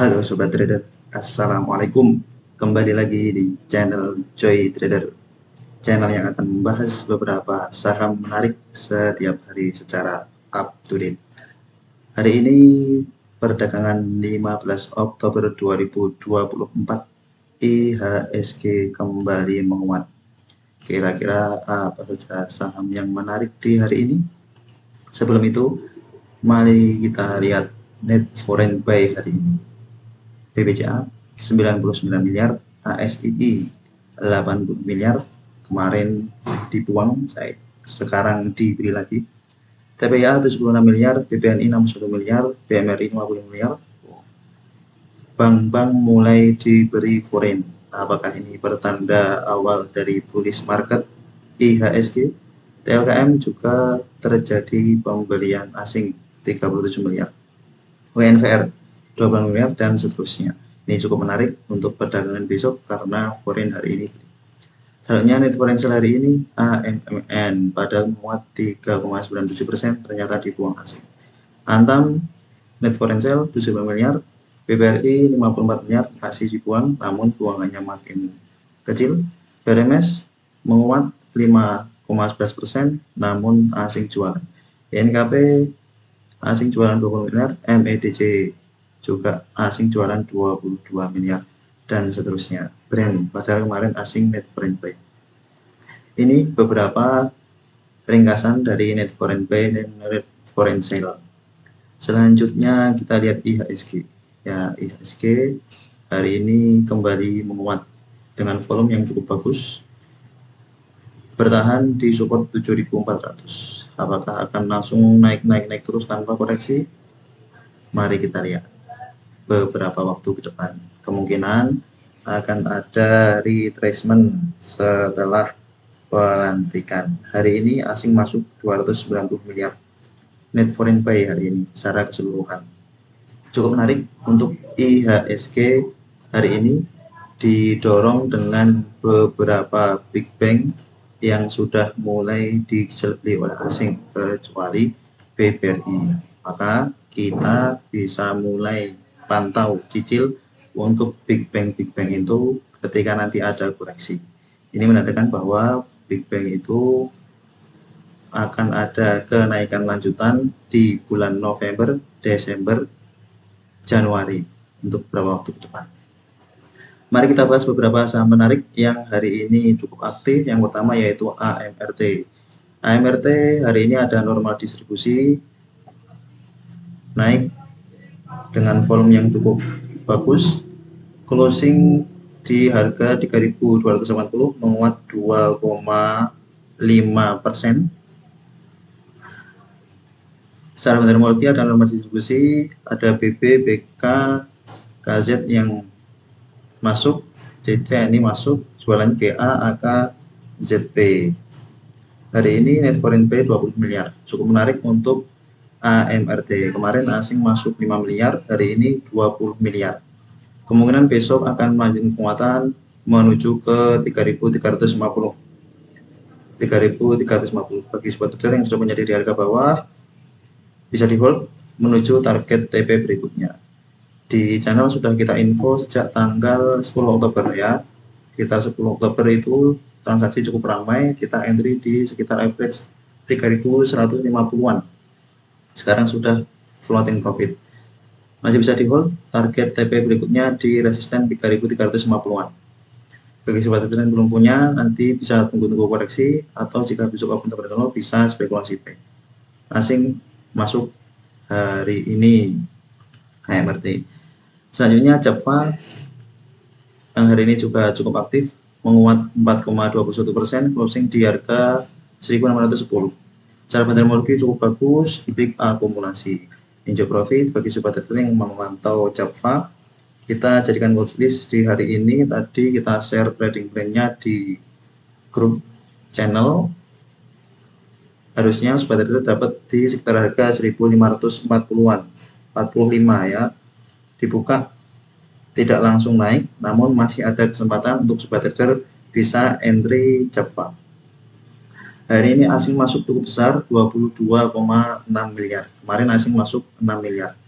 Halo Sobat Trader, Assalamualaikum. Kembali lagi di channel Joy Trader, channel yang akan membahas beberapa saham menarik setiap hari secara up to date. Hari ini perdagangan 15 Oktober 2024, IHSG kembali menguat. Kira-kira apa saja saham yang menarik di hari ini? Sebelum itu, mari kita lihat net foreign buy hari ini. BBCA 99 miliar, ASII 80 miliar, kemarin dibuang, sekarang dibeli lagi. TPA 76 miliar, BBNI 61 miliar, BMRI 50 miliar. Bank-bank mulai diberi foreign. Apakah ini pertanda awal dari bullish market IHSG? TLKM juga terjadi pembelian asing 37 miliar, WNVR 20 miliar, dan seterusnya. Ini cukup menarik untuk perdagangan besok karena foreign hari ini. Selanjutnya net foreign sale hari ini AMMN padahal muat 3,97%, ternyata dibuang asing. Antam net foreign sale 70 miliar, BBRI 54 miliar masih dibuang, namun buangannya makin kecil. BRMS menguat 5,11%, namun asing jualan. NKP asing jualan 20 miliar, MEDC juga asing jualan 22 miliar, dan seterusnya. Brand padahal kemarin asing net foreign buy. Ini beberapa ringkasan dari net foreign buy dan net foreign sale. Selanjutnya kita lihat IHSG. Ya, IHSG hari ini kembali menguat dengan volume yang cukup bagus, bertahan di support 7.400. Apakah akan langsung naik terus tanpa koreksi? Mari kita lihat beberapa waktu ke depan. Kemungkinan akan ada retracement setelah pelantikan. Hari ini asing masuk 290 miliar net foreign buy hari ini secara keseluruhan. Cukup menarik untuk IHSG hari ini, didorong dengan beberapa big bank yang sudah mulai dicelupli oleh asing kecuali BBRI. Maka kita bisa mulai pantau cicil untuk big bank itu ketika nanti ada koreksi. Ini menandakan bahwa big bank itu akan ada kenaikan lanjutan di bulan November, Desember, Januari untuk beberapa waktu ke depan. Mari kita bahas beberapa saham menarik yang hari ini cukup aktif. Yang pertama yaitu AMRT. AMRT hari ini ada normal distribusi, naik dengan volume yang cukup bagus. Closing di harga 3.280, menguat 2,5%. Secara metodologi ada normal distribusi, ada BB, BK, KZ yang masuk, CC ini masuk, jualan GA, AK, ZP. Hari ini net foreign buy 20 miliar, cukup menarik untuk AMRT. Kemarin asing masuk 5 miliar, hari ini 20 miliar. Kemungkinan besok akan melanjutkan penguatan menuju ke 3.350. 3.350 bagi sobat trader yang sudah menjadi di harga bawah, bisa di hold menuju target TP berikutnya. Di channel sudah kita info sejak tanggal 10 Oktober ya. Sekitar 10 Oktober itu transaksi cukup ramai, kita entry di sekitar average 3.150-an. Sekarang sudah floating profit. Masih bisa di hold, target TP berikutnya di resisten 3.350-an. Bagi sobat trader yang belum punya, nanti bisa tunggu koreksi, atau jika besok open terbentuk bisa spekulasi P. Asing masuk hari ini AMRT. Selanjutnya Java yang hari ini juga cukup aktif, menguat 4,21%, closing di harga 1.610. Cara metodologi cukup bagus, big akumulasi. Enjoy profit bagi sobat trader yang memantau Java. Kita jadikan watchlist di hari ini. Tadi kita share trading plan-nya di grup channel. Harusnya sobat trader dapat di sekitar harga 1.540-an, 45 ya. Dibuka tidak langsung naik, namun masih ada kesempatan untuk sobat trader bisa entry Java. Hari ini asing masuk cukup besar, 22,6 miliar. Kemarin asing masuk 6 miliar.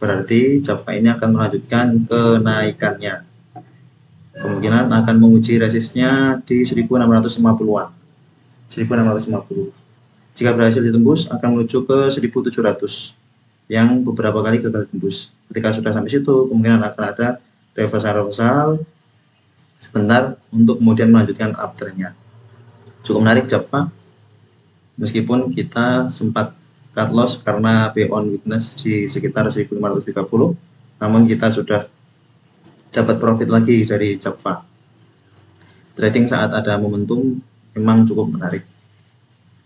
Berarti Java ini akan melanjutkan kenaikannya. Kemungkinan akan menguji resistnya di 1650-an. 1650. Jika berhasil ditembus, akan menuju ke 1700 yang beberapa kali gagal tembus. Ketika sudah sampai situ, kemungkinan akan ada reversal sebentar untuk kemudian melanjutkan uptrendnya. Cukup menarik Java, meskipun kita sempat cut loss karena pay on weakness di sekitar 1530, namun kita sudah dapat profit lagi dari Java. Trading saat ada momentum memang cukup menarik.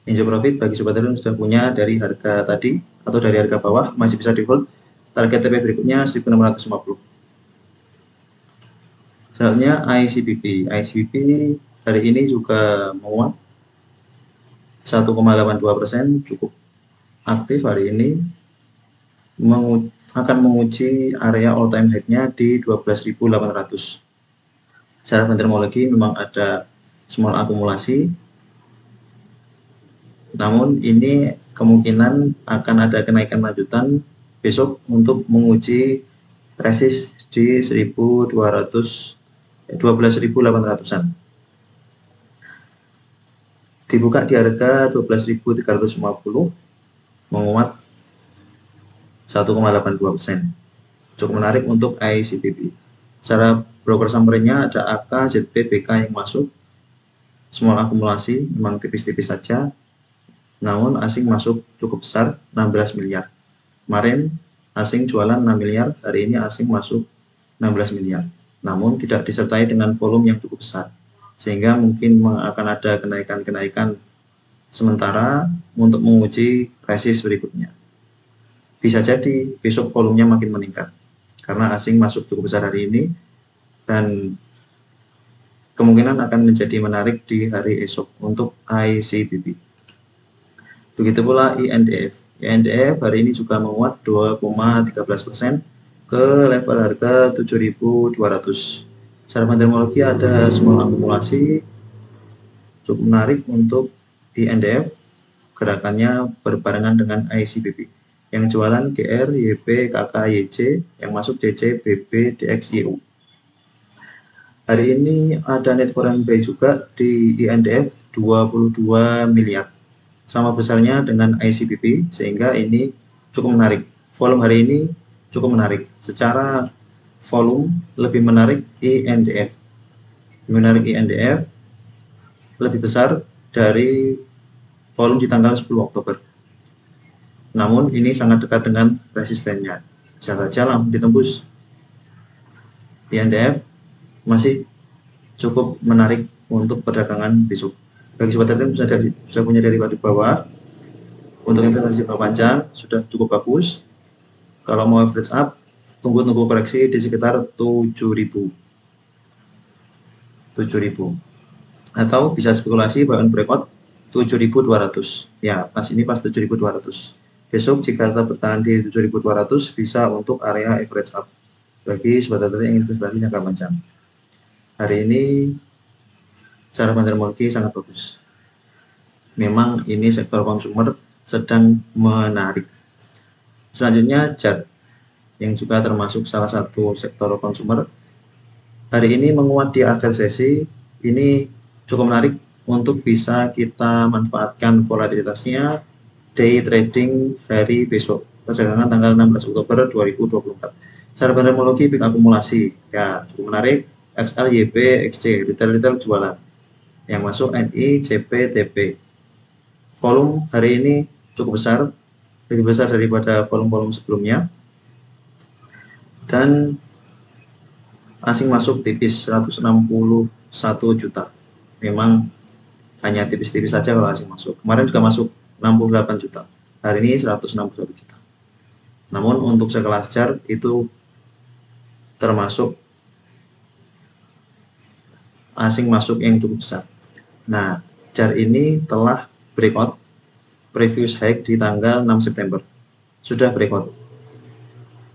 Ninja profit bagi sobat trader sudah punya dari harga tadi atau dari harga bawah masih bisa di hold. Target TP berikutnya 1650. Selanjutnya ICBP. ICBP hari ini juga menguat 1,82%, cukup aktif hari ini, akan menguji area all time high-nya di 12.800. Secara fundamental memang ada small akumulasi, namun ini kemungkinan akan ada kenaikan lanjutan besok untuk menguji resist di 12.800-an. Dibuka di harga 12.350, menguat 1,82%. Cukup menarik untuk ICBP. Secara broker summary-nya ada AK, ZP, BK yang masuk. Small akumulasi, memang tipis-tipis saja. Namun asing masuk cukup besar, 16 miliar. Kemarin asing jualan 6 miliar, hari ini asing masuk 16 miliar. Namun tidak disertai dengan volume yang cukup besar. Sehingga mungkin akan ada kenaikan-kenaikan sementara untuk menguji resist berikutnya. Bisa jadi besok volumenya makin meningkat. Karena asing masuk cukup besar hari ini, dan kemungkinan akan menjadi menarik di hari esok untuk ICBP. Begitu pula INDF. INDF hari ini juga menguat 2,13% ke level harga 7.200. Secara fundamental ada small akumulasi, cukup menarik untuk INDF. Gerakannya berbarengan dengan ICBP. Yang jualan GR, YP, KK, YC, yang masuk DC, BB, DX, YU. Hari ini ada net foreign buy juga di INDF 22 miliar. Sama besarnya dengan ICBP, sehingga ini cukup menarik. Volume hari ini cukup menarik. Secara volume lebih menarik INDF. Menarik INDF lebih besar dari volume di tanggal 10 Oktober. Namun ini sangat dekat dengan resistennya. Bisa saja langsung ditembus. INDF masih cukup menarik untuk perdagangan besok. Bagi sobat trader sudah punya dari bawah, untuk investasi jangka panjang sudah cukup bagus. Kalau mau average up, tunggu koreksi di sekitar 7.000. Atau bisa spekulasi buy on breakout 7.200. Ya, pas ini pas 7.200. Besok jika tetap bertahan di 7.200 bisa untuk area average up bagi sobat trader yang investasi jangka panjang. Hari ini secara fundamental sangat bagus. Memang ini sektor konsumer sedang menarik. Selanjutnya JAT yang juga termasuk salah satu sektor konsumer. Hari ini menguat di akhir sesi. Ini cukup menarik untuk bisa kita manfaatkan volatilitasnya day trading hari besok. Perdagangan tanggal 16 Oktober 2024. Secara fundamental peak akumulasi ya cukup menarik. XL, YP, XC, retail jualan. Yang masuk NI, CP, TP. Volume hari ini cukup besar, lebih besar daripada volume-volume sebelumnya. Dan asing masuk tipis 161 juta. Memang hanya tipis-tipis saja kalau asing masuk. Kemarin juga masuk 68 juta. Hari ini 161 juta. Namun untuk sekelas JAR itu termasuk asing masuk yang cukup besar. Nah, JAR ini telah breakout previous high di tanggal 6 September. Sudah breakout.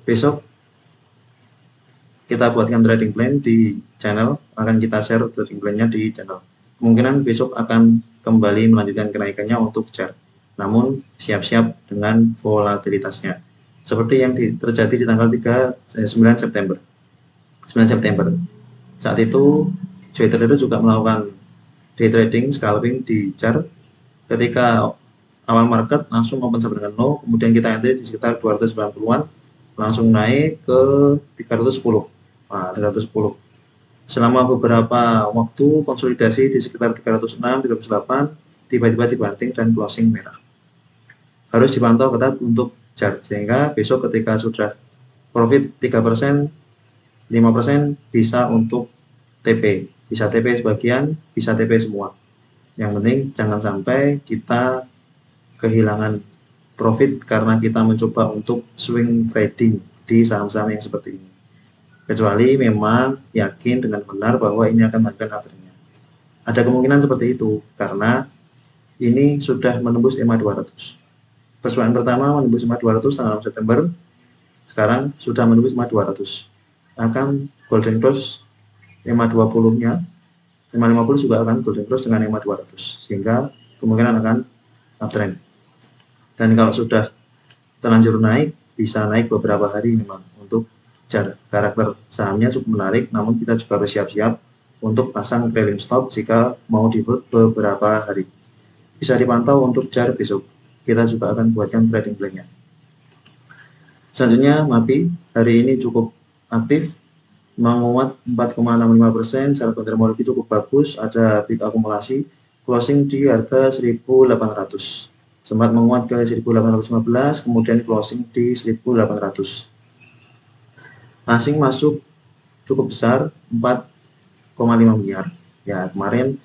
Besok kita buatkan trading plan di channel, akan kita share trading plan-nya di channel. Kemungkinan besok akan kembali melanjutkan kenaikannya untuk JAR. Namun siap-siap dengan volatilitasnya. seperti yang terjadi di tanggal 9 September. Saat itu Joy Trader juga melakukan day trading scalping di jar ketika awal market langsung open sampai dengan low, kemudian kita entry di sekitar 290-an, langsung naik ke 310. Nah, 310. Selama beberapa waktu konsolidasi di sekitar 306, 308, tiba-tiba dibanting dan closing merah. Harus dipantau ketat untuk jar, sehingga besok ketika sudah profit 3%, 5% bisa untuk TP. Bisa TP sebagian, bisa TP semua. Yang penting jangan sampai kita kehilangan profit karena kita mencoba untuk swing trading di saham-saham yang seperti ini. Kecuali memang yakin dengan benar bahwa ini akan melakukan uptrendnya. Ada kemungkinan seperti itu karena ini sudah menembus EMA 200. Persoalan pertama menembus EMA 200 tanggal 6 September, sekarang sudah menembus EMA 200. Akan golden cross EMA 20-nya, EMA 50 juga akan golden cross dengan EMA 200, sehingga kemungkinan akan uptrend. Dan kalau sudah terlanjur naik, bisa naik beberapa hari memang untuk jar. Karakter sahamnya cukup menarik, namun kita juga harus siap-siap untuk pasang trailing stop jika mau di hold beberapa hari. Bisa dipantau untuk jar besok. Kita juga akan buatkan trading plan-nya. Selanjutnya MAPI hari ini cukup aktif, menguat 4,65%, secara fundamental cukup bagus, ada big akumulasi, closing di harga 1.800. Sempat menguat ke 1.815, kemudian closing di 1.800. Asing masuk cukup besar, 4,5 miliar. Ya, kemarin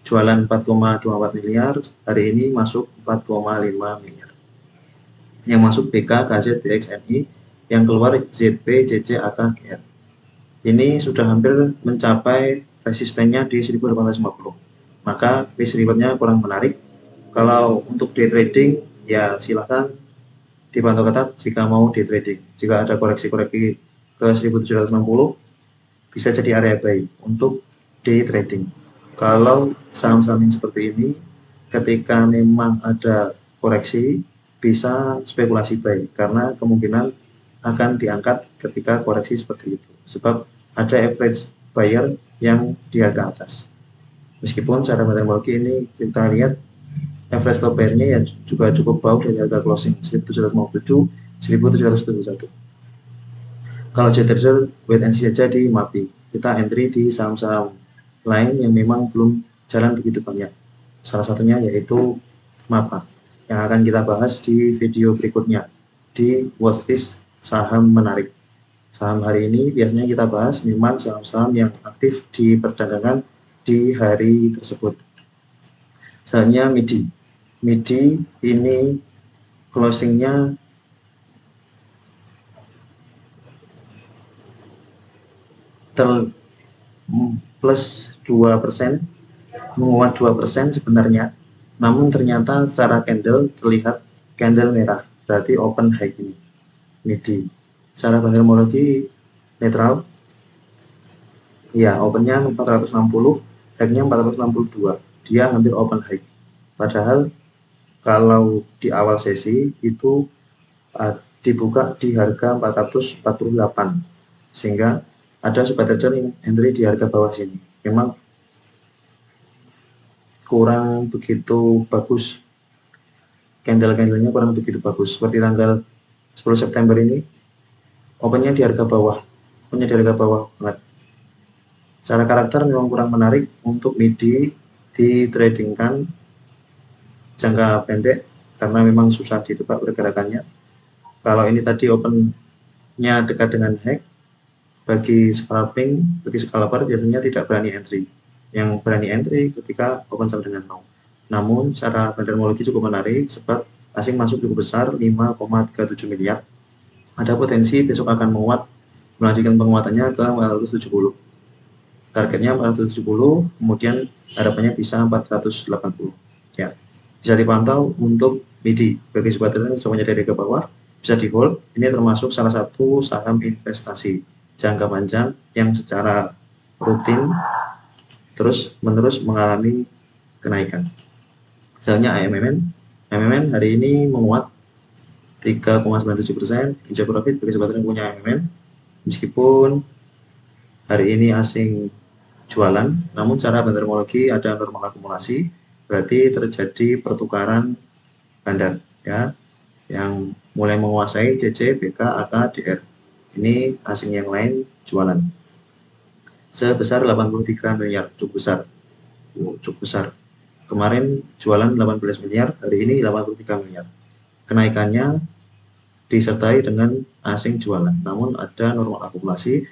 jualan 4,24 miliar, hari ini masuk 4,5 miliar. Yang masuk BK, KZ, DXNI, yang keluar ZP, JC, AK, GR. Ini sudah hampir mencapai resistennya di 1.850. Maka risk rewardnya kurang menarik. Kalau untuk day trading, ya silahkan dipantau ketat jika mau day trading. Jika ada koreksi-koreksi ke 1.760, bisa jadi area buy untuk day trading. Kalau saham-saham yang seperti ini, ketika memang ada koreksi, bisa spekulasi buy, karena kemungkinan akan diangkat ketika koreksi seperti itu. Sebab ada average buyer yang di harga atas. Meskipun secara metodologi ini kita lihat average top buyer-nya ya juga cukup bawah dari harga closing 1757, 1771. Kalau Joy Trader wait and see saja di MAPI. Kita entry di saham-saham lain yang memang belum jalan begitu banyak. Salah satunya yaitu MAPA yang akan kita bahas di video berikutnya di watchlist saham menarik. Saham hari ini biasanya kita bahas memang saham-saham yang aktif diperdagangkan di hari tersebut. Selanjutnya MIDI ini closingnya plus 2%, menguat 2% sebenarnya, namun ternyata secara candle terlihat candle merah, berarti open high ini MIDI. Secara fundamental netral, ya opennya 460, high-nya 462, dia hampir open high. Padahal kalau di awal sesi itu dibuka di harga 448, sehingga ada sobat trader yang entry di harga bawah sini. Memang kurang begitu bagus, candle-candlenya kurang begitu bagus. Seperti tanggal 10 September ini, opennya di harga bawah, banget. Secara karakter memang kurang menarik untuk MIDI ditradingkan jangka pendek karena memang susah ditebak pergerakannya. Kalau ini tadi opennya dekat dengan high, bagi scalping, bagi scalper biasanya tidak berani entry. Yang berani entry ketika open sama dengan low. Namun secara fundamental cukup menarik sebab asing masuk cukup besar, 5,37 miliar. Ada potensi besok akan menguat, melanjutkan penguatannya ke 470. Targetnya 470, kemudian harapannya bisa 480. Ya, bisa dipantau untuk MIDI. Bagi sobat trader yang coba dari ke bawah, bisa di hold. Ini termasuk salah satu saham investasi jangka panjang yang secara rutin terus menerus mengalami kenaikan. Misalnya AMMN hari ini menguat 3,97%. Enjoy profit bagi sobat yang punya MMM. Meskipun hari ini asing jualan, namun cara bandarmologi ada normal akumulasi, berarti terjadi pertukaran bandar ya, yang mulai menguasai CC, BK, AK, DR. Ini asing yang lain jualan sebesar 83 miliar, cukup besar. Cukup besar. Kemarin jualan 18 miliar, hari ini 83 miliar. Kenaikannya disertai dengan asing jualan, namun ada normal akumulasi,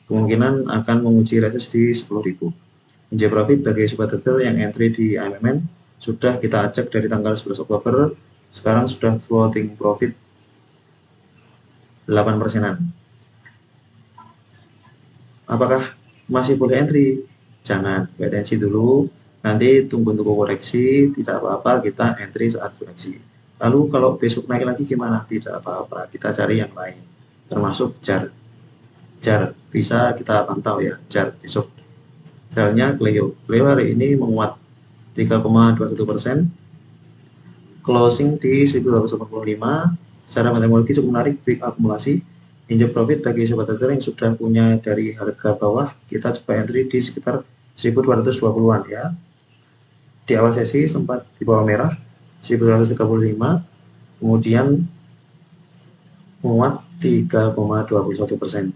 kemungkinan akan menguji resist di 10.000. Enjoy profit bagi sobat detail yang entry di AMMN sudah kita ajak dari tanggal 11 Oktober, sekarang sudah floating profit 8%. Apakah masih boleh entry? Jangan, wait and see dulu, nanti tunggu koreksi, tidak apa-apa kita entry saat koreksi. Lalu kalau besok naik lagi gimana? Tidak apa-apa, kita cari yang lain, termasuk JAR. JAR bisa kita pantau ya, JAR besok. Misalnya Clio hari ini menguat 3,21%, closing di 1285. Secara matematika cukup menarik, big akumulasi. Enjoy profit bagi sobat trader yang sudah punya dari harga bawah, kita coba entry di sekitar 1220-an ya. Di awal sesi sempat di bawah merah 1235, kemudian menguat 3,21%.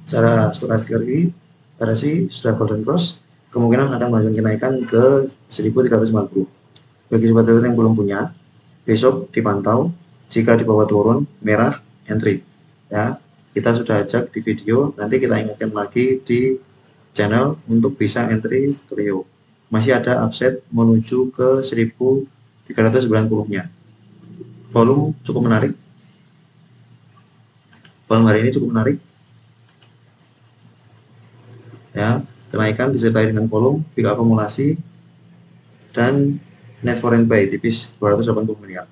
Secara stokastik lagi, RSI sudah golden cross, kemungkinan akan melanjutkan kenaikan ke 1350. Bagi sobat trader yang belum punya, besok dipantau, jika di bawah turun merah, entry ya. Kita sudah ajak di video, nanti kita ingatkan lagi di channel untuk bisa entry Clio. Masih ada upset menuju ke 1390-nya. Volume cukup menarik. Volume hari ini cukup menarik. Ya, kenaikan disertai dengan volume, big akumulasi, dan net foreign buy tipis 280 miliar.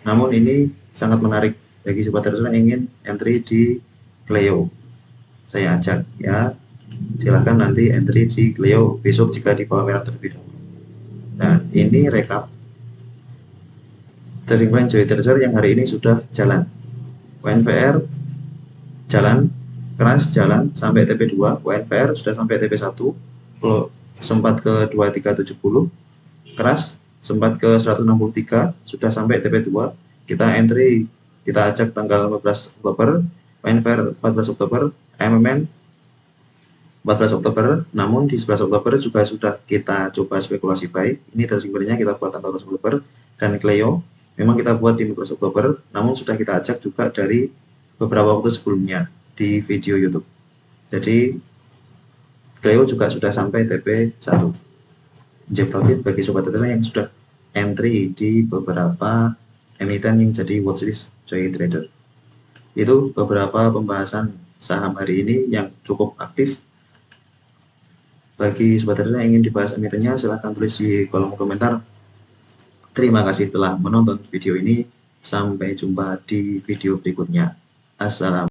Namun ini sangat menarik bagi sobat trader yang ingin entry di Clio. Saya ajak ya, silahkan nanti entry di Clio besok jika di bawah merah terlebih dahulu. Dan ini rekap trading plan Joy Trader yang hari ini sudah jalan. WNVR jalan, keras jalan sampai TP2, WNVR sudah sampai TP1, sempat ke 2370, keras sempat ke 163, sudah sampai TP2. Kita entry, kita ajak tanggal 14 Oktober, WNVR 14 Oktober, MMN 14 Oktober, namun di 11 Oktober juga sudah kita coba spekulasi buy. Ini trading kita buat tanggal 14 Oktober, dan Clio memang kita buat di 15 Oktober, namun sudah kita ajak juga dari beberapa waktu sebelumnya di video YouTube. Jadi Clio juga sudah sampai TP1. Enjoy profit bagi sobat trader yang sudah entry di beberapa emiten yang jadi watchlist Joy Trader. Itu beberapa pembahasan saham hari ini yang cukup aktif. Bagi sobat trader yang ingin dibahas emitennya, silahkan tulis di kolom komentar. Terima kasih telah menonton video ini. Sampai jumpa di video berikutnya. Assalamualaikum.